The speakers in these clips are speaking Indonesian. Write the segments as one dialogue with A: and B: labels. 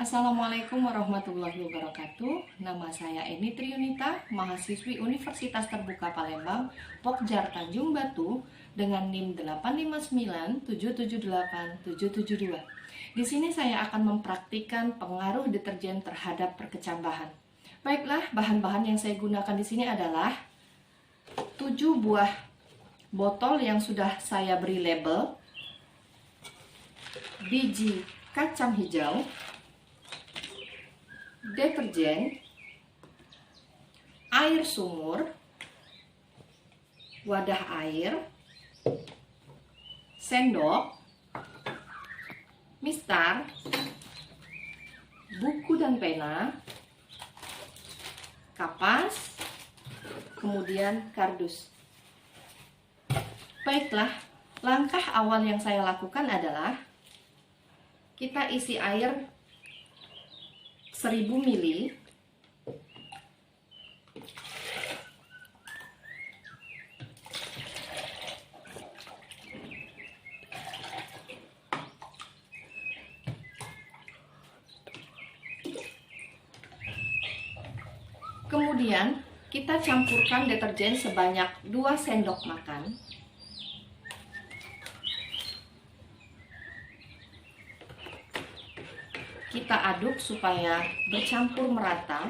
A: Assalamualaikum warahmatullahi wabarakatuh. Nama saya Eni Triunita, mahasiswi Universitas Terbuka Palembang, Pokjar Tanjung Batu, dengan NIM 859778772. Di sini saya akan mempraktikkan pengaruh deterjen terhadap perkecambahan. Baiklah, bahan-bahan yang saya gunakan di sini adalah 7 buah botol yang sudah saya beri label, biji kacang hijau, deterjen, air sumur, wadah air, sendok, mistar, buku dan pena, kapas, kemudian kardus. Baiklah, langkah awal yang saya lakukan adalah kita isi air 1000 ml. Kemudian kita campurkan deterjen sebanyak 2 sendok makan. Kita aduk supaya bercampur merata.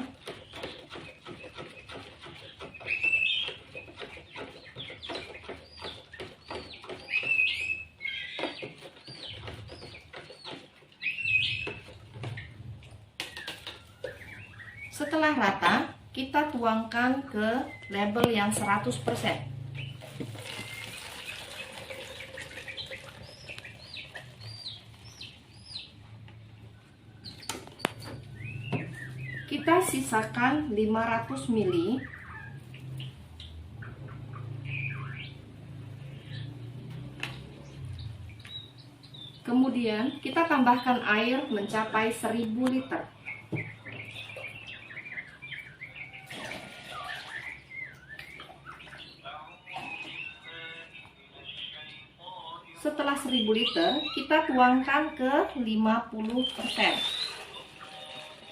A: Setelah rata, kita tuangkan ke label yang 100%. Kita sisakan 500 ml. Kemudian kita tambahkan air mencapai 1000 liter. Setelah 1000 liter, kita tuangkan ke 50%.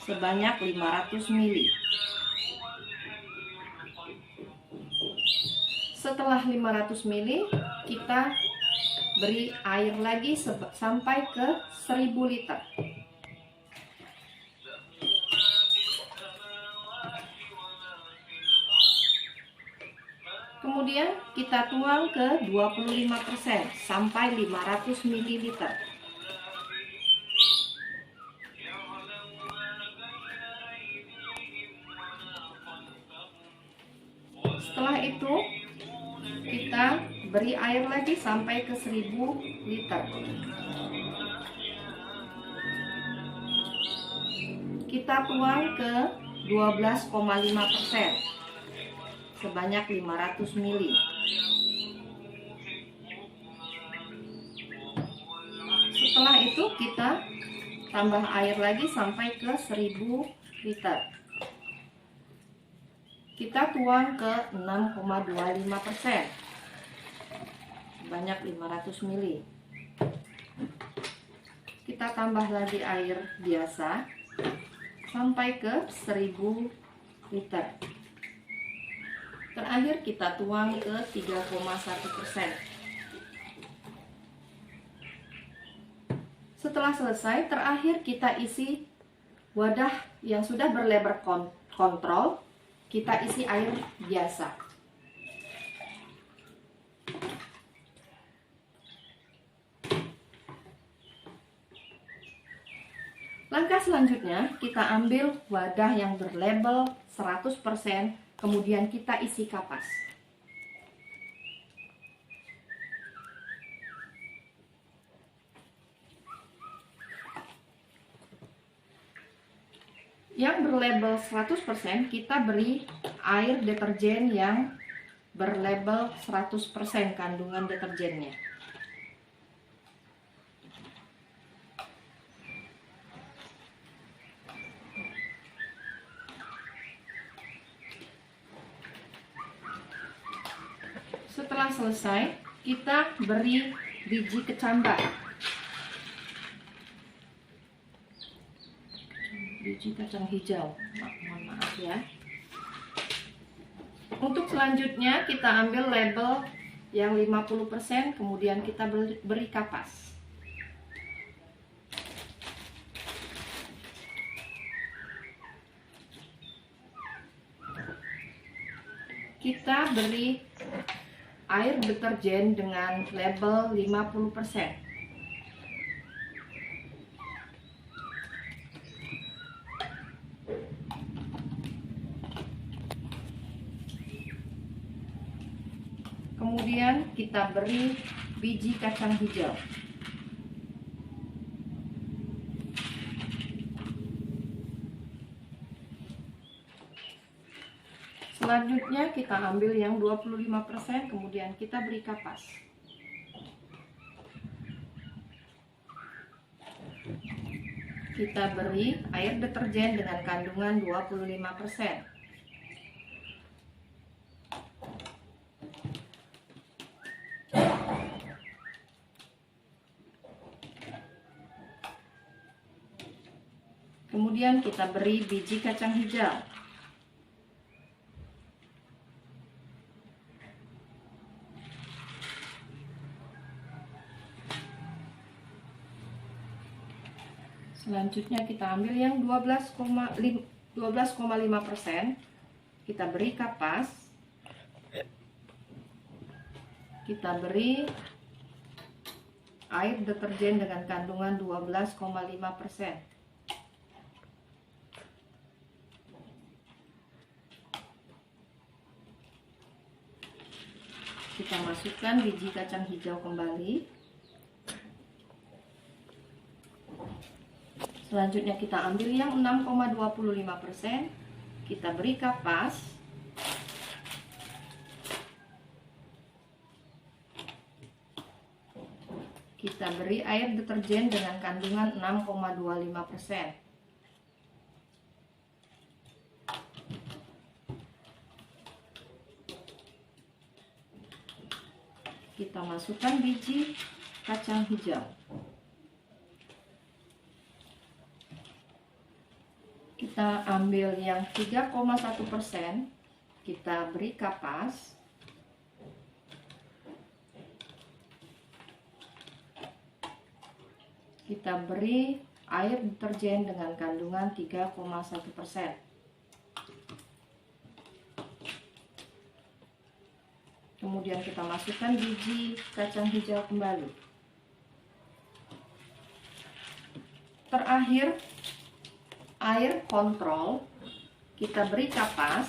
A: Sebanyak 500 ml. Setelah 500 ml, kita beri air lagi sampai ke 1000 liter. Kemudian kita tuang ke 25% sampai 500 ml. Setelah itu kita beri air lagi sampai ke 1000 liter. Kita tuang ke 12,5% sebanyak 500 ml. Setelah itu kita tambah air lagi sampai ke 1000 liter. Kita tuang ke 6,25% sebanyak 500 ml. Kita tambah lagi air biasa sampai ke 1000 liter. Terakhir kita tuang ke 3,1%. Setelah selesai, terakhir kita isi wadah yang sudah berlabel kontrol. Kita isi air biasa. Langkah selanjutnya, kita ambil wadah yang berlabel 100%, kemudian kita isi kapas. Yang berlabel 100% kita beri air deterjen yang berlabel 100% kandungan deterjennya. Setelah selesai, kita beri biji kecambah. biji kacang hijau. Mohon maaf ya. Untuk selanjutnya kita ambil label yang 50%, kemudian kita beri kapas. Kita beri air deterjen dengan label 50%. Kemudian kita beri biji kacang hijau. Selanjutnya kita ambil yang 25%, kemudian kita beri kapas. Kita beri air deterjen dengan kandungan 25%. Kemudian kita beri biji kacang hijau. Selanjutnya kita ambil yang 12,5%. Kita beri kapas. Kita beri air deterjen dengan kandungan 12,5%. Kita masukkan biji kacang hijau kembali. Selanjutnya kita ambil yang 6,25%. Kita beri kapas. Kita beri air deterjen dengan kandungan 6,25%. Kita masukkan biji kacang hijau. Kita ambil yang 3,1%. Kita beri kapas. Kita beri air deterjen dengan kandungan 3,1%. Kemudian kita masukkan biji kacang hijau kembali. Terakhir, air kontrol. Kita beri kapas.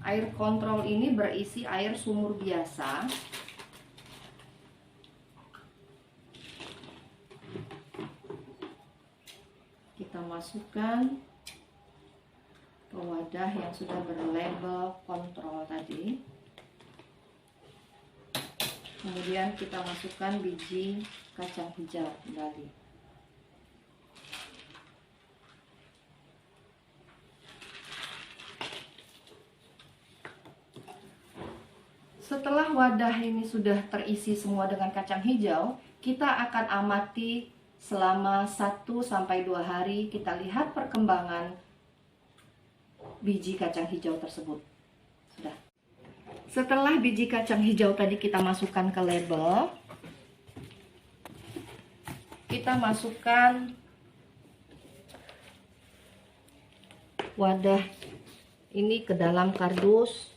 A: Air kontrol ini berisi air sumur biasa. Kita masukkan ke wadah yang sudah berlabel kontrol tadi. Kemudian kita masukkan biji kacang hijau kembali. Setelah wadah ini sudah terisi semua dengan kacang hijau, kita akan amati selama 1-2 hari. Kita lihat perkembangan biji kacang hijau tersebut. Sudah. Setelah biji kacang hijau tadi kita masukkan ke label, kita masukkan wadah ini ke dalam kardus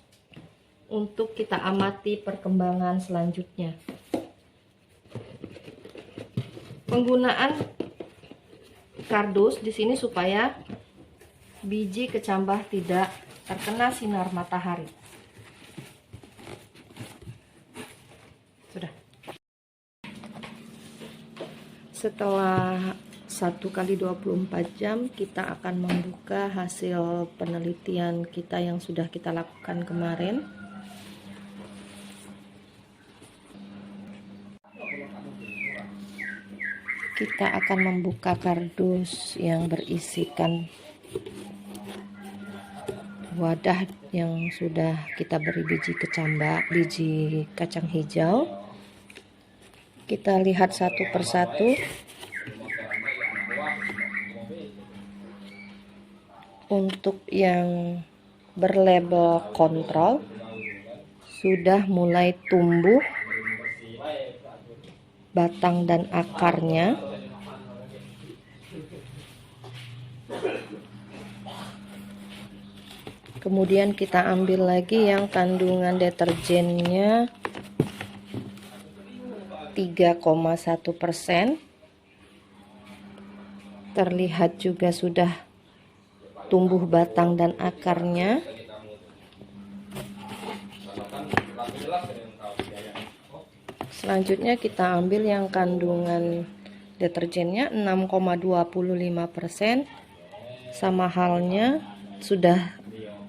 A: untuk kita amati perkembangan selanjutnya. Penggunaan kardus di sini supaya biji kecambah tidak terkena sinar matahari. Sudah. Setelah 1x24 jam kita akan membuka hasil penelitian kita yang sudah kita lakukan kemarin. Kita akan membuka kardus yang berisikan wadah yang sudah kita beri biji kacang hijau. Kita lihat satu persatu. Untuk yang berlabel kontrol sudah mulai tumbuh batang dan akarnya. Kemudian kita ambil lagi yang kandungan deterjennya 3,1%. Terlihat juga sudah tumbuh batang dan akarnya. Selanjutnya kita ambil yang kandungan deterjennya 6,25%. Sama halnya sudah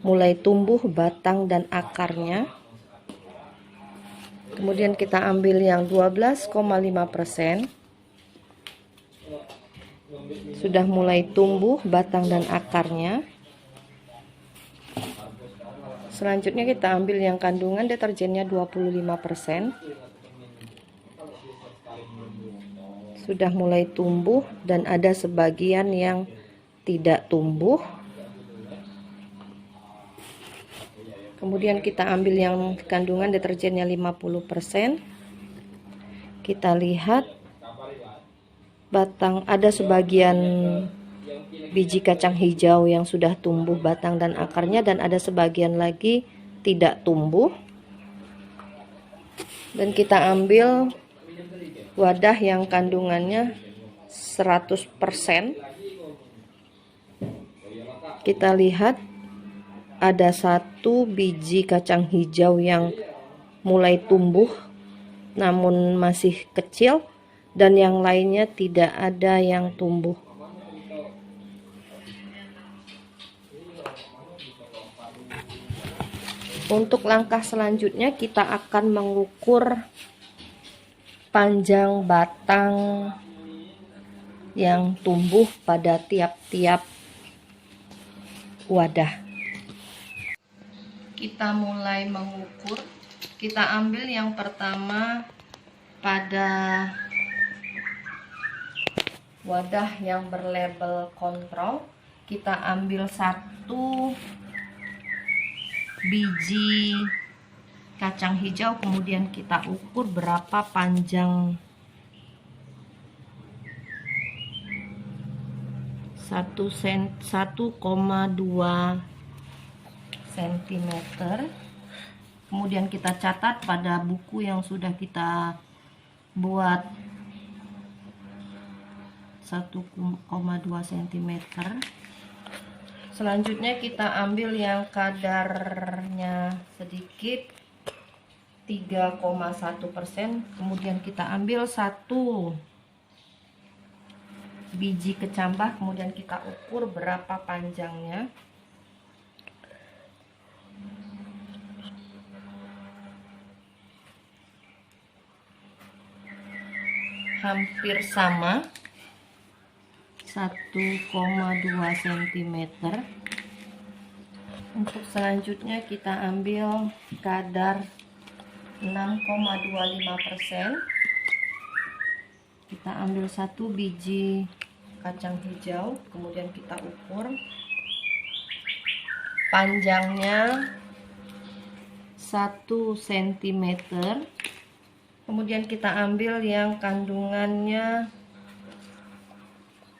A: mulai tumbuh batang dan akarnya. Kemudian kita ambil yang 12,5%. Sudah mulai tumbuh batang dan akarnya. Selanjutnya kita ambil yang kandungan deterjennya 25%. Sudah mulai tumbuh dan ada sebagian yang tidak tumbuh. Kemudian kita ambil yang kandungan deterjennya 50%. Kita lihat batang, ada sebagian biji kacang hijau yang sudah tumbuh batang dan akarnya, dan ada sebagian lagi tidak tumbuh. Dan kita ambil wadah yang kandungannya 100%. Kita lihat ada satu biji kacang hijau yang mulai tumbuh namun masih kecil, dan yang lainnya tidak ada yang tumbuh. Untuk langkah selanjutnya kita akan mengukur panjang batang yang tumbuh pada tiap-tiap wadah. Kita mulai mengukur. Kita ambil yang pertama pada wadah yang berlabel kontrol. Kita ambil satu biji kacang hijau, kemudian kita ukur berapa panjang 1,2 cm. Kemudian kita catat pada buku yang sudah kita buat 1,2 cm. Selanjutnya kita ambil yang kadarnya sedikit 3,1%. Kemudian kita ambil satu biji kecambah, kemudian kita ukur berapa panjangnya. Hampir sama, 1,2 cm. Untuk selanjutnya kita ambil kadar 6,25%. Kita ambil satu biji kacang hijau, kemudian kita ukur panjangnya 1 cm. Kemudian kita ambil yang kandungannya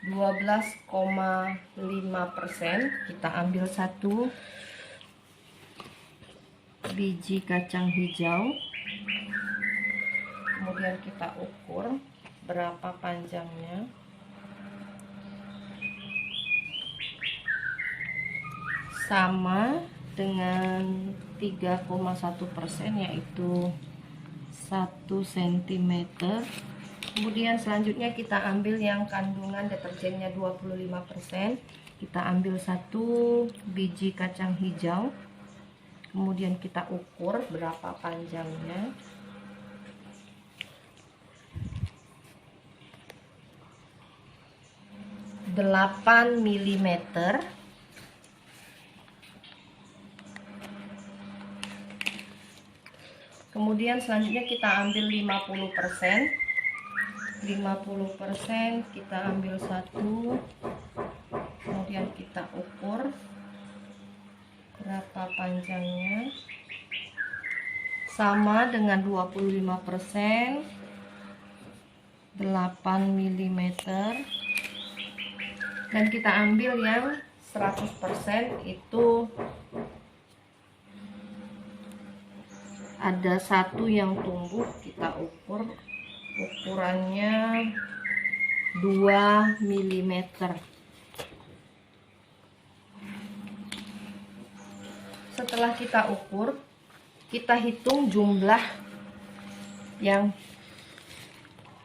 A: 12,5%. Kita ambil satu biji kacang hijau, kemudian kita ukur berapa panjangnya. Sama dengan 3,1%, yaitu 1 cm. Kemudian selanjutnya kita ambil yang kandungan deterjennya 25%. Kita ambil satu biji kacang hijau, kemudian kita ukur berapa panjangnya. (8 mm). Kemudian selanjutnya kita ambil 50%. 50% kita ambil 1, kemudian kita ukur berapa panjangnya, sama dengan 25%, 8 mm, dan kita ambil yang 100%, itu ada 1 yang tumbuh, kita ukur ukurannya 2 mm. Setelah kita ukur, kita hitung jumlah yang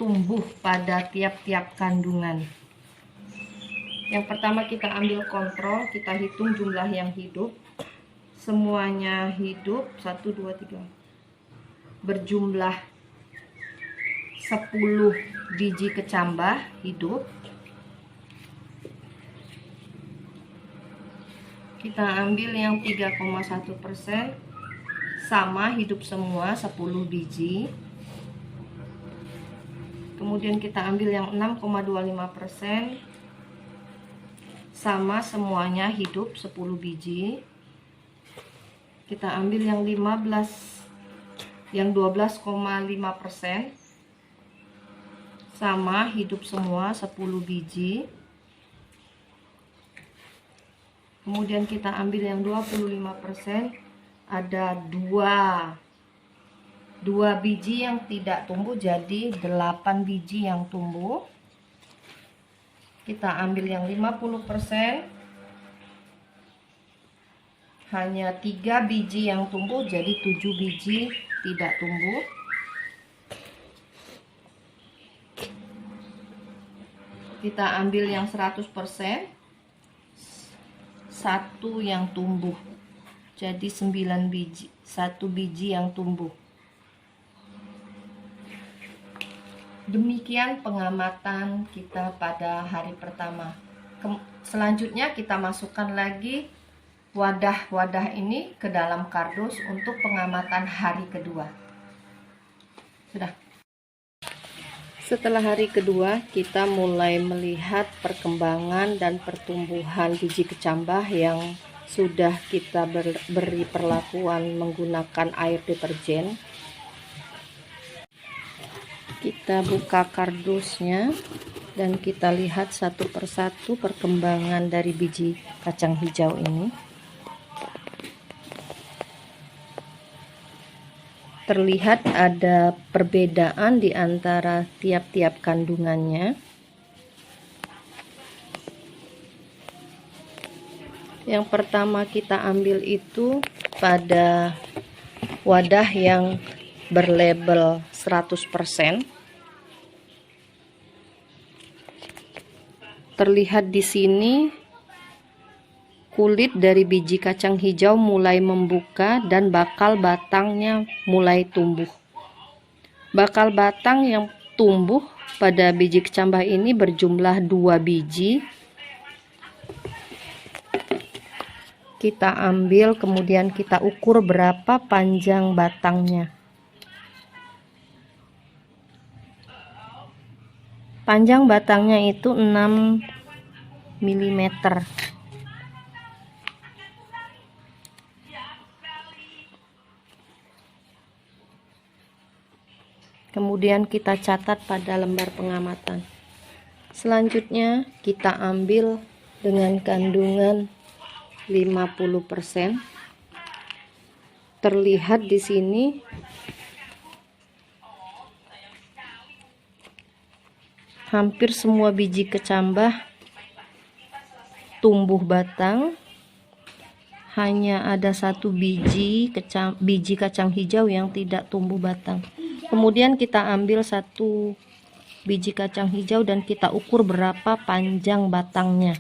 A: tumbuh pada tiap-tiap kandungan. Yang pertama kita ambil kontrol, kita hitung jumlah yang hidup. Semuanya hidup, 1, 2, 3, berjumlah 10 biji kecambah hidup. Kita ambil yang 3,1%, sama, hidup semua 10 biji. Kemudian kita ambil yang 6,25%, sama, semuanya hidup 10 biji. Kita ambil yang 12,5%, sama, hidup semua 10 biji. Kemudian kita ambil yang 25%, ada 2 biji yang tidak tumbuh, jadi 8 biji yang tumbuh. Kita ambil yang 50%, hanya 3 biji yang tumbuh, jadi 7 biji tidak tumbuh. Kita ambil yang 100%, 1 yang tumbuh, jadi 9 biji, 1 biji yang tumbuh. Demikian pengamatan kita pada hari pertama. Selanjutnya kita masukkan lagi wadah-wadah ini ke dalam kardus untuk pengamatan hari kedua. Sudah. Setelah hari kedua, kita mulai melihat perkembangan dan pertumbuhan biji kecambah yang sudah kita beri perlakuan menggunakan air deterjen. Kita buka kardusnya dan kita lihat satu persatu perkembangan dari biji kacang hijau ini. Terlihat ada perbedaan di antara tiap-tiap kandungannya. Yang pertama kita ambil itu pada wadah yang berlabel 100%. Terlihat di sini kulit dari biji kacang hijau mulai membuka dan bakal batangnya mulai tumbuh. Bakal batang yang tumbuh pada biji kecambah ini berjumlah 2 biji. Kita ambil, kemudian kita ukur berapa panjang batangnya. Panjang batangnya itu 6 mm. Kemudian kita catat pada lembar pengamatan. Selanjutnya kita ambil dengan kandungan 50%. Terlihat di sini hampir semua biji kecambah tumbuh batang. Hanya ada 1 biji kacang hijau yang tidak tumbuh batang. Kemudian kita ambil 1 biji kacang hijau dan kita ukur berapa panjang batangnya.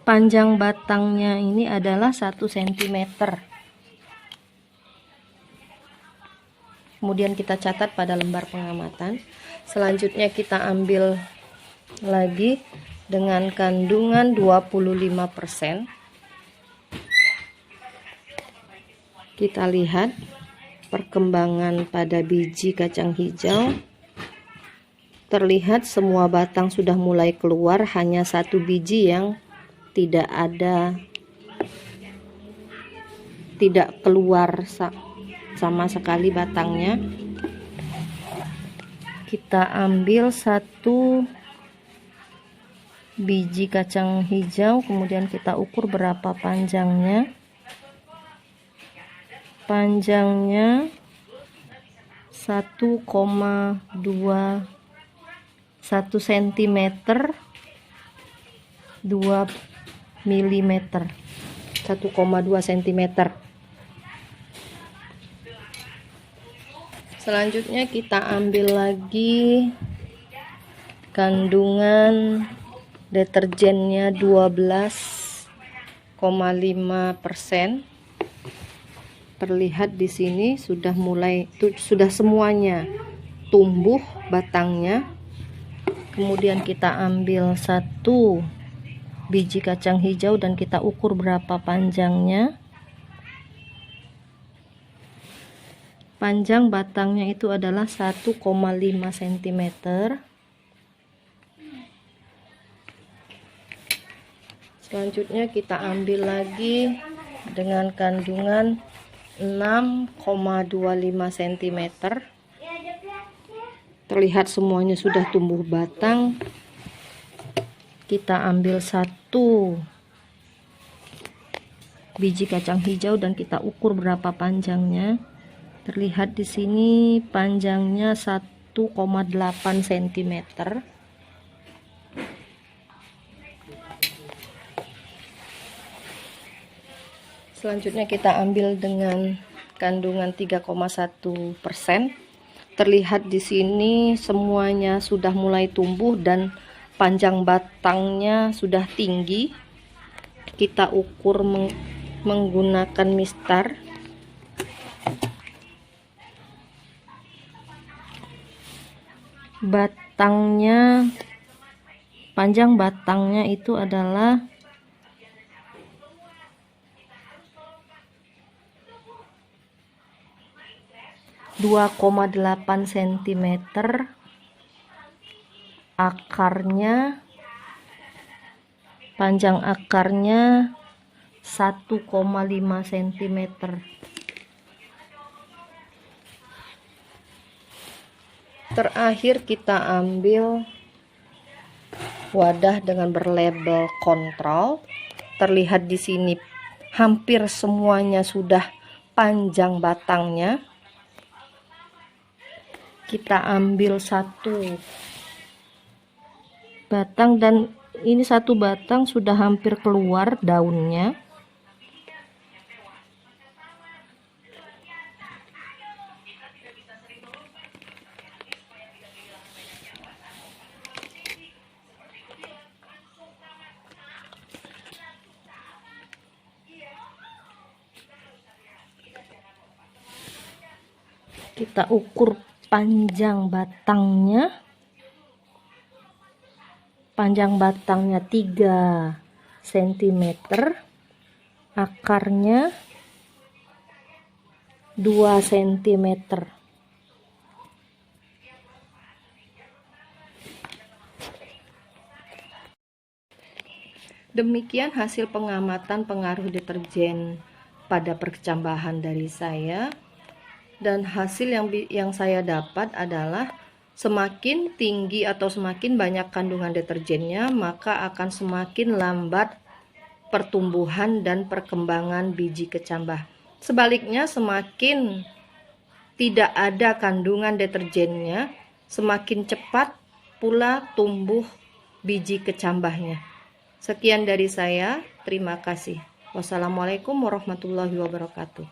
A: Panjang batangnya ini adalah 1 cm. Kemudian kita catat pada lembar pengamatan. Selanjutnya kita ambil lagi dengan kandungan 25%. Kita lihat perkembangan pada biji kacang hijau. Terlihat semua batang sudah mulai keluar, hanya satu biji yang tidak keluar sama sekali batangnya. Kita ambil satu biji kacang hijau, kemudian kita ukur berapa panjangnya. Panjangnya 1,2 1 cm 2 mm 1,2 cm. Selanjutnya kita ambil lagi kandungan deterjennya 12,5%. Terlihat di sini sudah semuanya tumbuh batangnya. Kemudian kita ambil satu biji kacang hijau dan kita ukur berapa panjangnya. Panjang batangnya itu adalah 1,5 cm. Selanjutnya kita ambil lagi dengan kandungan 6,25 cm. Terlihat semuanya sudah tumbuh batang. Kita ambil satu biji kacang hijau dan kita ukur berapa panjangnya. Terlihat di sini panjangnya 1,8 cm. Selanjutnya kita ambil dengan kandungan 3,1%. Terlihat di sini semuanya sudah mulai tumbuh dan panjang batangnya sudah tinggi. Kita ukur menggunakan mistar. Panjang batangnya itu adalah 2,8 cm. Panjang akarnya 1,5 cm. Terakhir kita ambil wadah dengan berlabel kontrol. Terlihat di sini hampir semuanya sudah panjang batangnya. Kita ambil satu batang dan ini satu batang sudah hampir keluar daunnya. Kita ukur panjang batangnya. Panjang batangnya 3 cm. Akarnya 2 cm. Demikian hasil pengamatan pengaruh deterjen pada perkecambahan dari saya. Dan hasil yang saya dapat adalah semakin tinggi atau semakin banyak kandungan deterjennya, maka akan semakin lambat pertumbuhan dan perkembangan biji kecambah. Sebaliknya, semakin tidak ada kandungan deterjennya, semakin cepat pula tumbuh biji kecambahnya. Sekian dari saya, terima kasih. Wassalamualaikum warahmatullahi wabarakatuh.